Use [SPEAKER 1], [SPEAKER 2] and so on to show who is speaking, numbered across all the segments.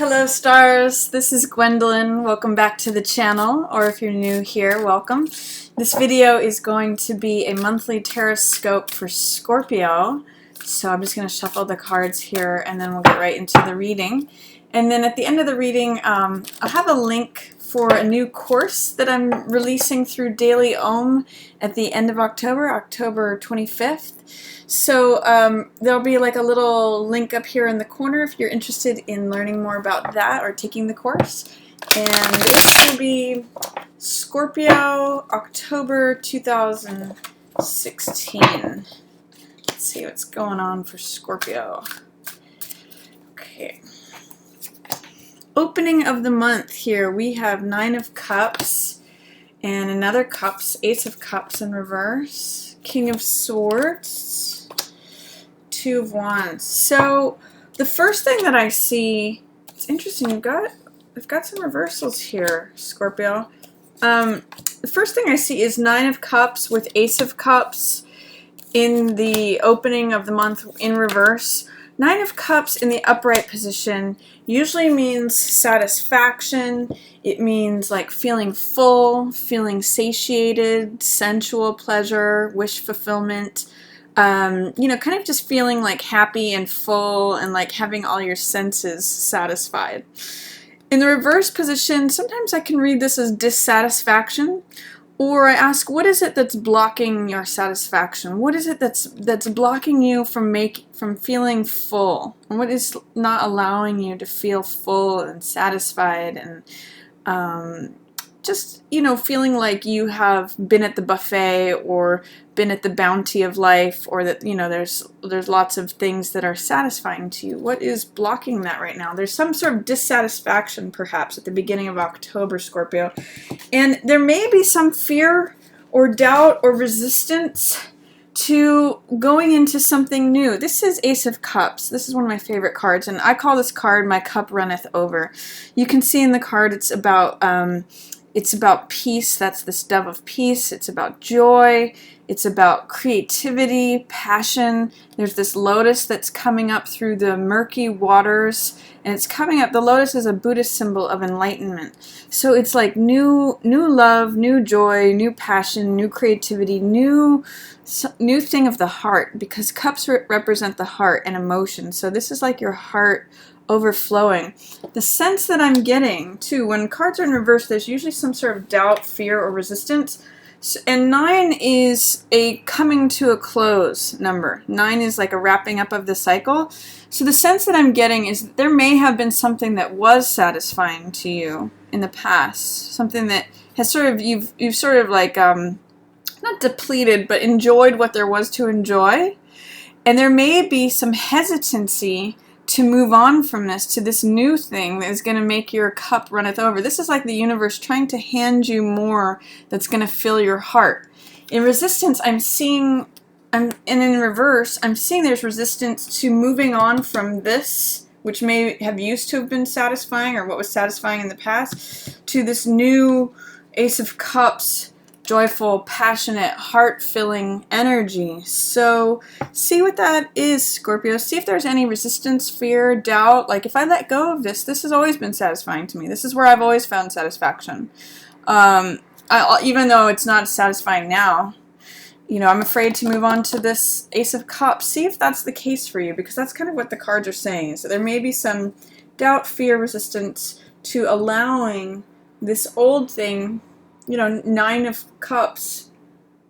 [SPEAKER 1] Hello stars, this is Gwendolyn. Welcome back to the channel, or if you're new here, welcome. This video is going to be a monthly Tarotscope for Scorpio. So I'm just going to shuffle the cards here and then we'll get right into the reading. And then at the end of the reading, I'll have a link for a new course that I'm releasing through Daily Ohm at the end of October, October 25th. So there'll be like a little link up here in the corner if you're interested in learning more about that or taking the course. And it's going to be Scorpio, October 2016. Let's see what's going on for Scorpio. Okay. Opening of the month here, we have Nine of Cups and another Cups, Ace of Cups in reverse, King of Swords, Two of Wands. So the first thing that I see, it's interesting, we've got some reversals here, Scorpio. The first thing I see is Nine of Cups with Ace of Cups in the opening of the month in reverse. Nine of Cups in the upright position usually means satisfaction. It means like feeling full, feeling satiated, sensual pleasure, wish fulfillment. You know, kind of just feeling like happy and full and like having all your senses satisfied. In the reverse position, sometimes I can read this as dissatisfaction, or I ask, what is it that's blocking your satisfaction? What is it that's blocking you from feeling full? And what is not allowing you to feel full and satisfied and just, you know, feeling like you have been at the buffet or been at the bounty of life, or that, you know, there's lots of things that are satisfying to you. What is blocking that right now? There's some sort of dissatisfaction perhaps at the beginning of October, Scorpio. And there may be some fear or doubt or resistance to going into something new. This is Ace of Cups. This is one of my favorite cards, and I call this card My Cup Runneth Over. You can see in the card it's about peace. That's this dove of peace. It's about joy. It's about creativity, passion. There's this lotus that's coming up through the murky waters, and it's coming up. The lotus is a Buddhist symbol of enlightenment. So it's like new love, new joy, new passion, new creativity, new thing of the heart, because cups represent the heart and emotion. So this is like your heart overflowing. The sense that I'm getting too, when cards are in reverse, there's usually some sort of doubt, fear, or resistance. And 9 is a coming to a close number. 9 is like a wrapping up of the cycle. So the sense that I'm getting is that there may have been something that was satisfying to you in the past, something that has sort of you've sort of like not depleted, but enjoyed what there was to enjoy. And there may be some hesitancy to move on from this to this new thing that is going to make your cup runneth over. This is like the universe trying to hand you more that's going to fill your heart. In resistance, and in reverse, I'm seeing there's resistance to moving on from this, which may have used to have been satisfying, or what was satisfying in the past, to this new Ace of Cups, joyful, passionate, heart-filling energy. So see what that is, Scorpio. See if there's any resistance, fear, doubt. Like, if I let go of this has always been satisfying to me. This is where I've always found satisfaction. Even though it's not satisfying now, you know, I'm afraid to move on to this Ace of Cups. See if that's the case for you, because that's kind of what the cards are saying. So there may be some doubt, fear, resistance to allowing this old thing, you know, Nine of Cups,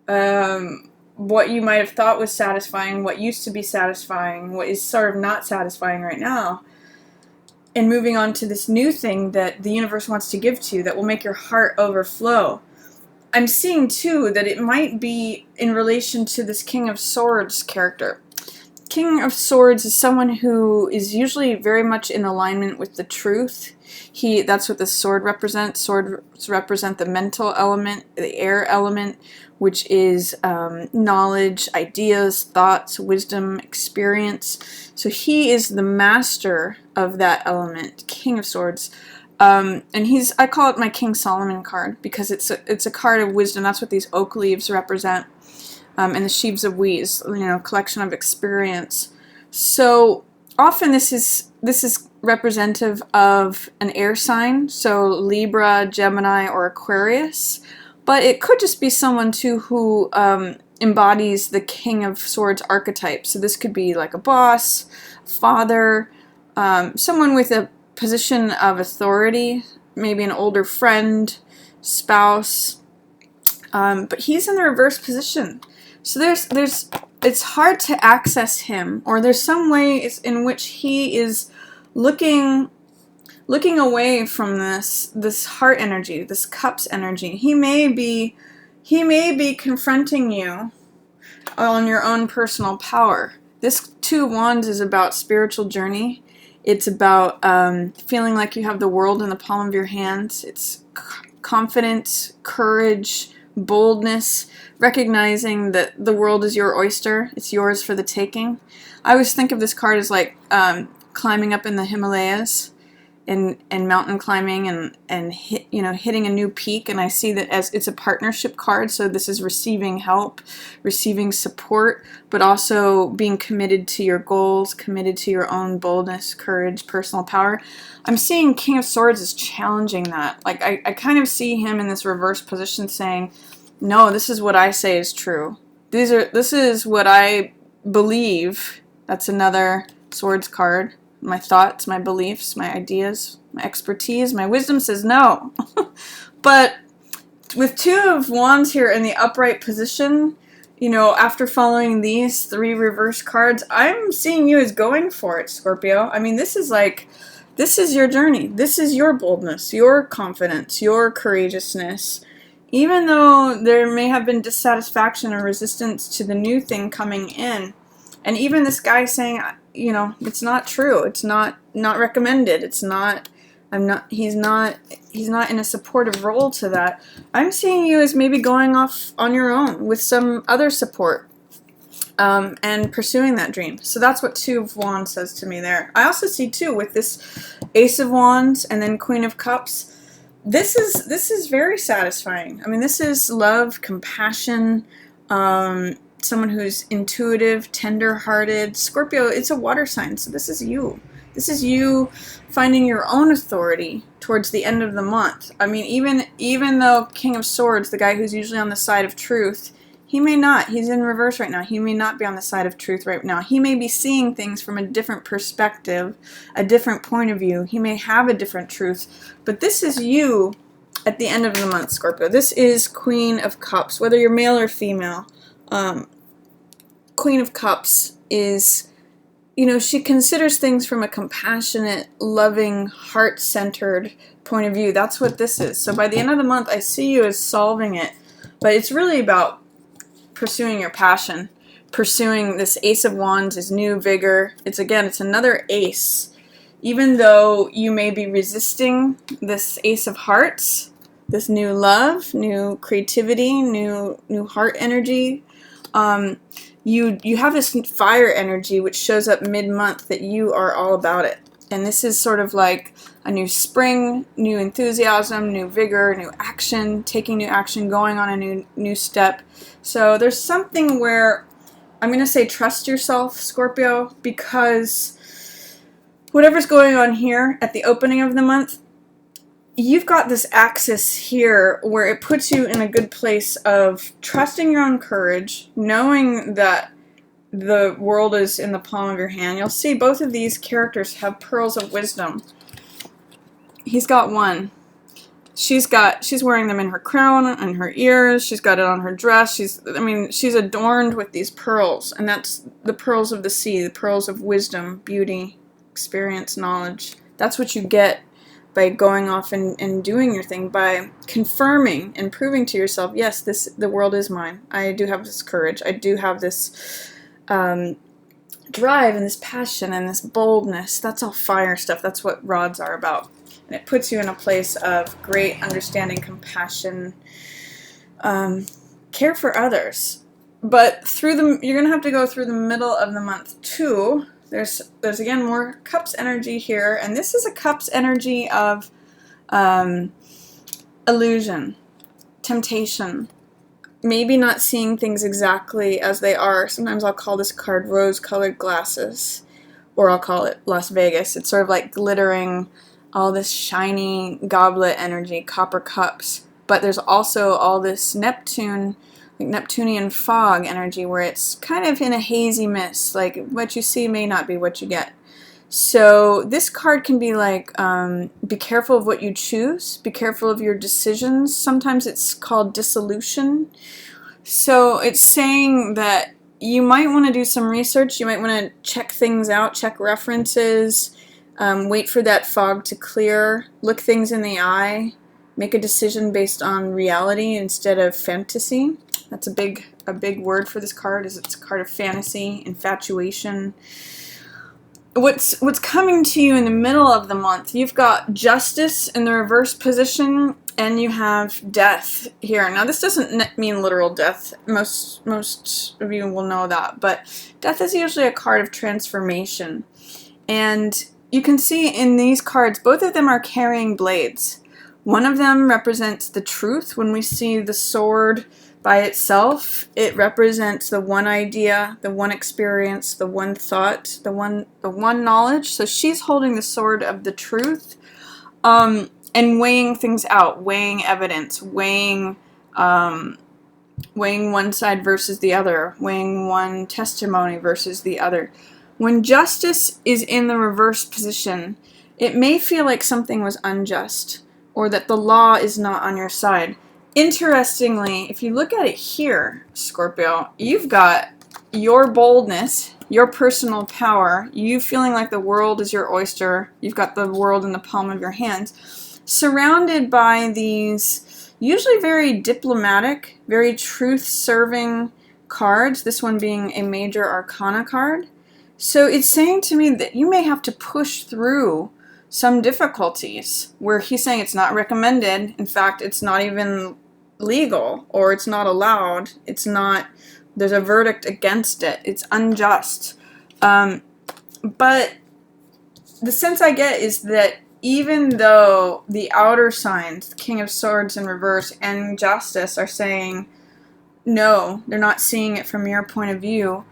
[SPEAKER 1] what you might have thought was satisfying, what used to be satisfying, what is sort of not satisfying right now, and moving on to this new thing that the universe wants to give to you that will make your heart overflow. I'm seeing, too, that it might be in relation to this King of Swords character. King of Swords is someone who is usually very much in alignment with the truth. That's what the sword represents. Swords represent the mental element, the air element, which is knowledge, ideas, thoughts, wisdom, experience. So he is the master of that element, King of Swords. And I call it my King Solomon card, because it's a card of wisdom. That's what these oak leaves represent. And the sheaves of wheat, you know, collection of experience. So often this is representative of an air sign, so Libra, Gemini, or Aquarius, but it could just be someone too who embodies the King of Swords archetype. So this could be like a boss, father, someone with a position of authority, maybe an older friend, spouse, but he's in the reverse position. So there's it's hard to access him, or there's some way in which he is looking away from this heart energy, this cups energy. He may be confronting you on your own personal power. This Two of Wands is about spiritual journey. It's about feeling like you have the world in the palm of your hands. It's confidence, courage, boldness, recognizing that the world is your oyster. It's yours for the taking. I always think of this card as like climbing up in the Himalayas and mountain climbing and hitting a new peak. And I see that as it's a partnership card. So this is receiving help, receiving support, but also being committed to your goals, committed to your own boldness, courage, personal power. I'm seeing King of Swords is challenging that. Like I kind of see him in this reverse position saying, no, this is what I say is true. This is what I believe. That's another Swords card. My thoughts, my beliefs, my ideas, my expertise, my wisdom says no. But with Two of Wands here in the upright position, after following these 3 reverse cards, I'm seeing you as going for it, Scorpio. I mean, this is your journey. This is your boldness, your confidence, your courageousness. Even though there may have been dissatisfaction or resistance to the new thing coming in, and even this guy saying, it's not true. It's not recommended. It's not. He's not in a supportive role to that. I'm seeing you as maybe going off on your own with some other support, and pursuing that dream. So that's what Two of Wands says to me there. I also see too with this Ace of Wands and then Queen of Cups. This is very satisfying. I mean, this is love, compassion. Someone who's intuitive, tender-hearted. Scorpio, it's a water sign, so this is you. This is you finding your own authority towards the end of the month. I mean, even though King of Swords, the guy who's usually on the side of truth, he may not. He's in reverse right now. He may not be on the side of truth right now. He may be seeing things from a different perspective, a different point of view. He may have a different truth. But this is you at the end of the month, Scorpio. This is Queen of Cups, whether you're male or female. Queen of Cups is, she considers things from a compassionate, loving, heart-centered point of view. That's what this is. So by the end of the month, I see you as solving it. But it's really about pursuing your passion. Pursuing this Ace of Wands is new vigor. It's another ace. Even though you may be resisting this Ace of Hearts, this new love, new creativity, new heart energy, you have this fire energy which shows up mid-month that you are all about it. And this is sort of like a new spring, new enthusiasm, new vigor, new action, taking new action, going on a new step. So there's something where I'm going to say trust yourself, Scorpio, because whatever's going on here at the opening of the month, you've got this axis here where it puts you in a good place of trusting your own courage, knowing that the world is in the palm of your hand. You'll see both of these characters have pearls of wisdom. He's got one. She's wearing them in her crown and her ears. She's got it on her dress. She's adorned with these pearls, and that's the pearls of the sea, the pearls of wisdom, beauty, experience, knowledge. That's what you get by going off and doing your thing, by confirming and proving to yourself, yes, the world is mine. I do have this courage. I do have this drive and this passion and this boldness. That's all fire stuff. That's what rods are about. And it puts you in a place of great understanding, compassion, care for others. But you're going to have to go through the middle of the month too. There's again more Cups energy here, and this is a Cups energy of illusion, temptation, maybe not seeing things exactly as they are. Sometimes I'll call this card rose-colored glasses, or I'll call it Las Vegas. It's sort of like glittering, all this shiny goblet energy, copper cups. But there's also all this Neptune, like Neptunian fog energy, where it's kind of in a hazy mist. Like what you see may not be what you get. So this card can be like, be careful of what you choose. Be careful of your decisions. Sometimes it's called dissolution. So it's saying that you might want to do some research. You might want to check things out, check references, wait for that fog to clear, look things in the eye, make a decision based on reality instead of fantasy. That's a big word for this card. Is it's a card of fantasy, infatuation. What's coming to you in the middle of the month? You've got Justice in the reverse position, and you have Death here. Now, this doesn't mean literal death. Most of you will know that, but Death is usually a card of transformation. And you can see in these cards, both of them are carrying blades. One of them represents the truth. When we see the sword by itself, it represents the one idea, the one experience, the one thought, the one knowledge. So she's holding the sword of the truth, and weighing things out, weighing evidence, weighing one side versus the other, weighing one testimony versus the other. When Justice is in the reverse position, it may feel like something was unjust, or that the law is not on your side. Interestingly, if you look at it here, Scorpio, you've got your boldness, your personal power, you feeling like the world is your oyster, you've got the world in the palm of your hands, surrounded by these usually very diplomatic, very truth-serving cards, this one being a major arcana card. So it's saying to me that you may have to push through some difficulties, where he's saying it's not recommended. In fact, it's not even legal, or it's not allowed. It's not, there's a verdict against it. It's unjust. But the sense I get is that even though the outer signs, the King of Swords in reverse and Justice, are saying no, they're not seeing it from your point of view,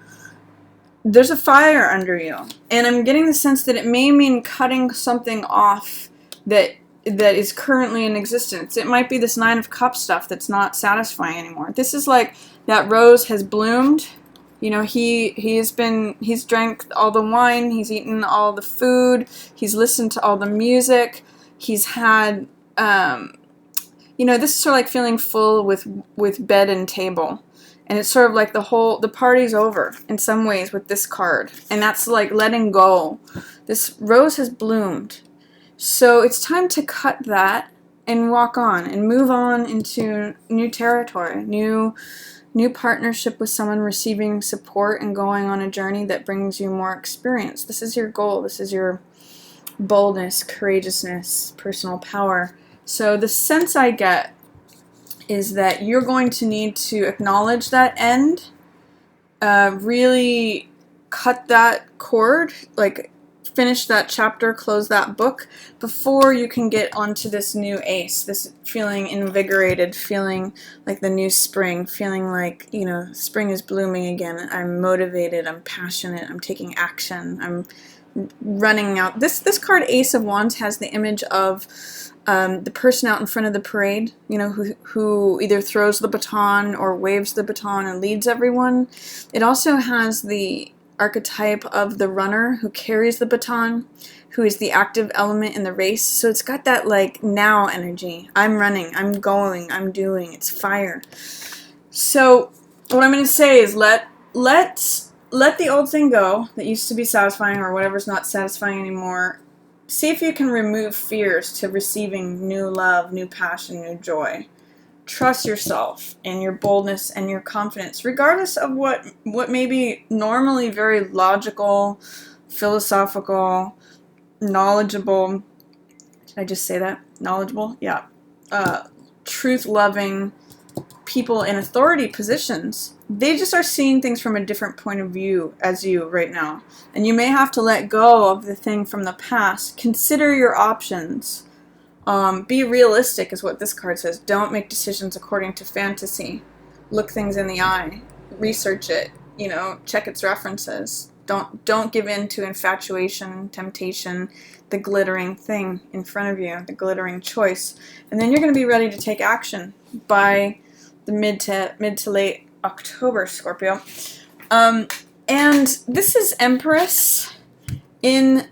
[SPEAKER 1] there's a fire under you. And I'm getting the sense that it may mean cutting something off that is currently in existence. It might be this Nine of Cups stuff that's not satisfying anymore. This is like that rose has bloomed. You know, he's drank all the wine, he's eaten all the food, he's listened to all the music, he's had, you know, this is sort of like feeling full with bed and table. And it's sort of like the party's over in some ways with this card. And that's like letting go. This rose has bloomed. So it's time to cut that and walk on and move on into new territory, new partnership with someone, receiving support and going on a journey that brings you more experience. This is your goal. This is your boldness, courageousness, personal power. So the sense I get is that you're going to need to acknowledge that end, really cut that cord, like finish that chapter, close that book, before you can get onto this new ace, this feeling invigorated, feeling like the new spring, feeling like, you know, spring is blooming again. I'm motivated, I'm passionate, I'm taking action, I'm running out. This card, Ace of Wands, has the image of the person out in front of the parade, you know, who either throws the baton or waves the baton and leads everyone. It also has the archetype of the runner who carries the baton, who is the active element in the race. So it's got that like now energy. I'm running, I'm going, I'm doing. It's fire. So what I'm going to say is let the old thing go that used to be satisfying, or whatever's not satisfying anymore. See if you can remove fears to receiving new love, new passion, new joy. Trust yourself and your boldness and your confidence, regardless of what may be normally very logical, philosophical, knowledgeable. Did I just say that? Knowledgeable? Yeah. Truth-loving people in authority positions. They just are seeing things from a different point of view as you right now. And you may have to let go of the thing from the past. Consider your options. Be realistic is what this card says. Don't make decisions according to fantasy. Look things in the eye. Research it. You know, check its references. Don't give in to infatuation, temptation, the glittering thing in front of you, the glittering choice. And then you're going to be ready to take action by the mid to late October, Scorpio. And this is Empress in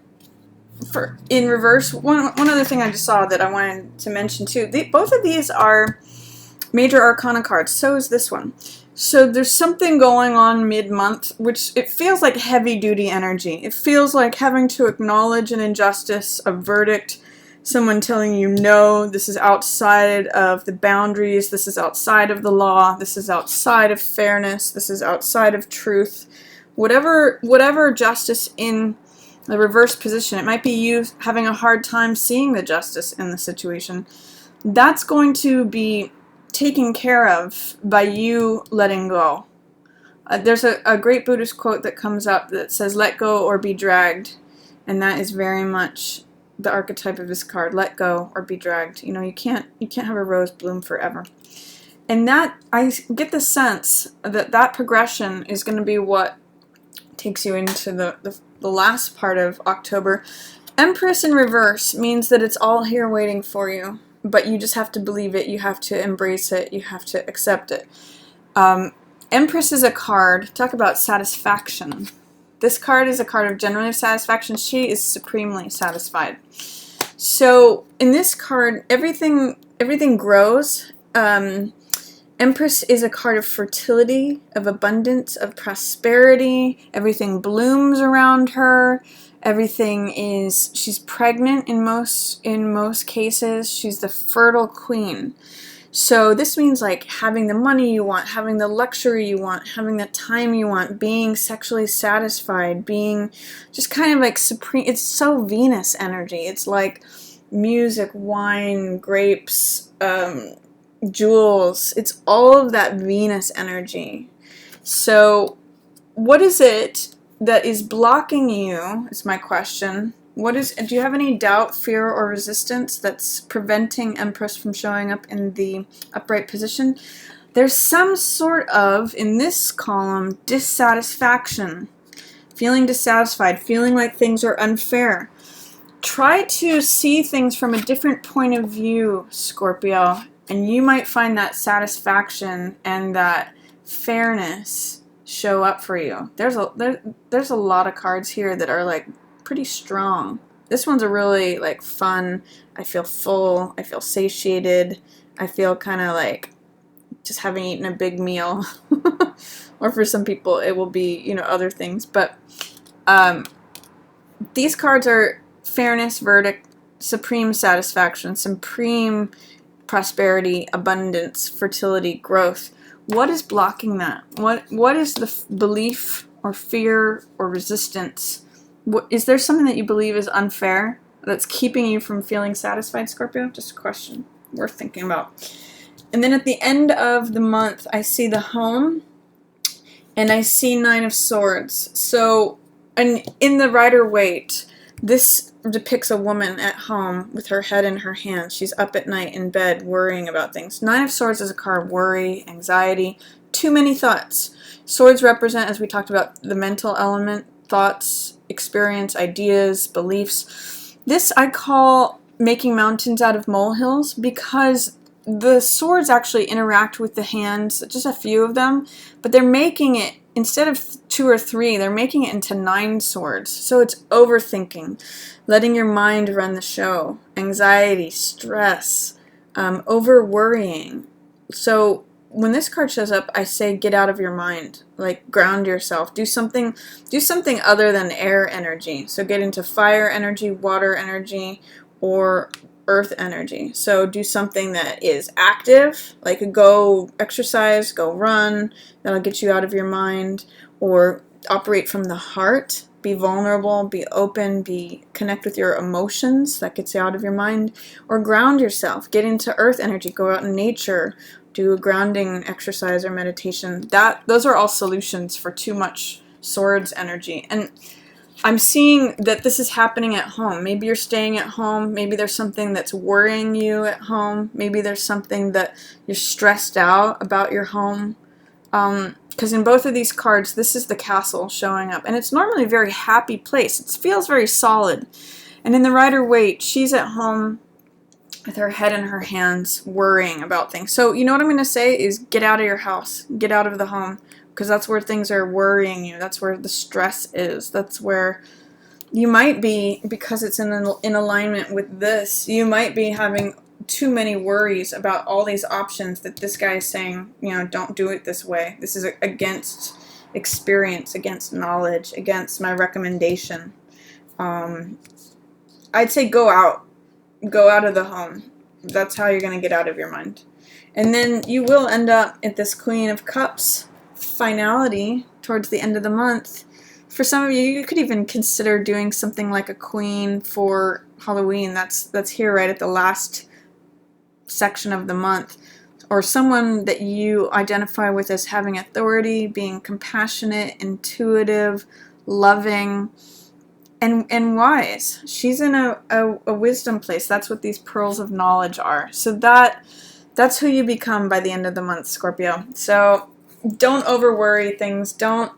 [SPEAKER 1] reverse. One other thing I just saw that I wanted to mention too. Both of these are major arcana cards. So is this one. So there's something going on mid-month, which it feels like heavy-duty energy. It feels like having to acknowledge an injustice, a verdict, someone telling you, no, this is outside of the boundaries, this is outside of the law, this is outside of fairness, this is outside of truth. Whatever justice in the reverse position, it might be you having a hard time seeing the justice in the situation. That's going to be taken care of by you letting go. There's a great Buddhist quote that comes up that says, let go or be dragged. And that is very much the archetype of this card. Let go or be dragged. You know, you can't have a rose bloom forever. And that, I get the sense that progression is going to be what takes you into the last part of October. Empress in reverse means that it's all here waiting for you. But you just have to believe it, you have to embrace it, you have to accept it. Empress is a card, talk about satisfaction. This card is a card of generally satisfaction. She is supremely satisfied. So in this card, everything grows. Empress is a card of fertility, of abundance, of prosperity. Everything blooms around her. She's pregnant in most cases. She's the fertile queen. So this means like having the money you want, having the luxury you want, having the time you want, being sexually satisfied, being just kind of like supreme. It's so Venus energy. It's like music, wine, grapes, jewels. It's all of that Venus energy. So what is it that is blocking you, is my question. Do you have any doubt, fear, or resistance that's preventing Empress from showing up in the upright position? There's some sort of, in this column, dissatisfaction. Feeling dissatisfied, feeling like things are unfair. Try to see things from a different point of view, Scorpio, and you might find that satisfaction and that fairness show up for you. There's a lot of cards here that are like pretty strong. This one's a really like fun. I feel full. I feel satiated. I feel kind of like just having eaten a big meal. Or for some people it will be, you know, other things. But these cards are fairness, verdict, supreme satisfaction, supreme prosperity, abundance, fertility, growth. What is blocking that? What is the belief or fear or resistance? Is there something that you believe is unfair that's keeping you from feeling satisfied, Scorpio? Just a question worth thinking about. And then at the end of the month, I see the home, and I see 9 of Swords. So, and in the Rider-Waite, this depicts a woman at home with her head in her hands. She's up at night in bed worrying about things. 9 of Swords is a card of worry, anxiety, too many thoughts. Swords represent, as we talked about, the mental element, thoughts, experience, ideas, beliefs. This I call making mountains out of molehills, because the swords actually interact with the hands, just a few of them, but they're making it, instead of 2 or 3, they're making it into 9 swords. So it's overthinking, letting your mind run the show, anxiety, stress, over worrying. So when this card shows up, I say get out of your mind, like ground yourself, do something other than air energy. So get into fire energy, water energy, or earth energy. So do something that is active, like go exercise, go run, that'll get you out of your mind, or operate from the heart, be vulnerable, be open, connect with your emotions, that gets you out of your mind, or ground yourself, get into earth energy, go out in nature, do a grounding exercise or meditation. Those are all solutions for too much swords energy. And I'm seeing that this is happening at home. Maybe you're staying at home. Maybe there's something that's worrying you at home. Maybe there's something that you're stressed out about your home. Because in both of these cards, this is the Castle showing up. And it's normally a very happy place. It feels very solid. And in the Rider-Waite, she's at home with her head in her hands, worrying about things. So you know what I'm going to say is get out of your house. Get out of the home. Because that's where things are worrying you. That's where the stress is. That's where you might be, because it's in alignment with this, you might be having too many worries about all these options that this guy is saying, you know, don't do it this way. This is against experience, against knowledge, against my recommendation. I'd say go out. Go out of the home. That's how you're going to get out of your mind. And then you will end up at this Queen of Cups finality towards the end of the month. For some of you, you could even consider doing something like a queen for Halloween. That's here right at the last section of the month. Or someone that you identify with as having authority, being compassionate, intuitive, loving, and wise. She's in a wisdom place. That's what these pearls of knowledge are. So that's who you become by the end of the month, Scorpio. So don't over worry things. But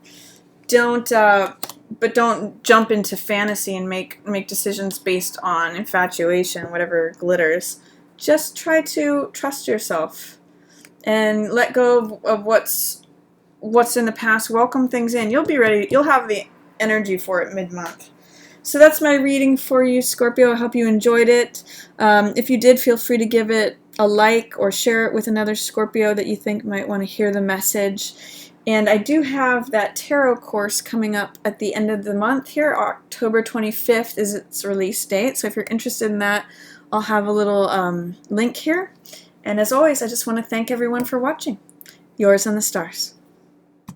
[SPEAKER 1] don't jump into fantasy and make decisions based on infatuation, whatever glitters. Just try to trust yourself and let go of what's in the past. Welcome things in. You'll be ready. You'll have the energy for it mid-month. So that's my reading for you, Scorpio. I hope you enjoyed it. If you did, feel free to give it a like or share it with another Scorpio that you think might want to hear the message. And I do have that tarot course coming up at the end of the month here. October 25th is its release date. So if you're interested in that, I'll have a little link here. And as always, I just want to thank everyone for watching. Yours on the stars.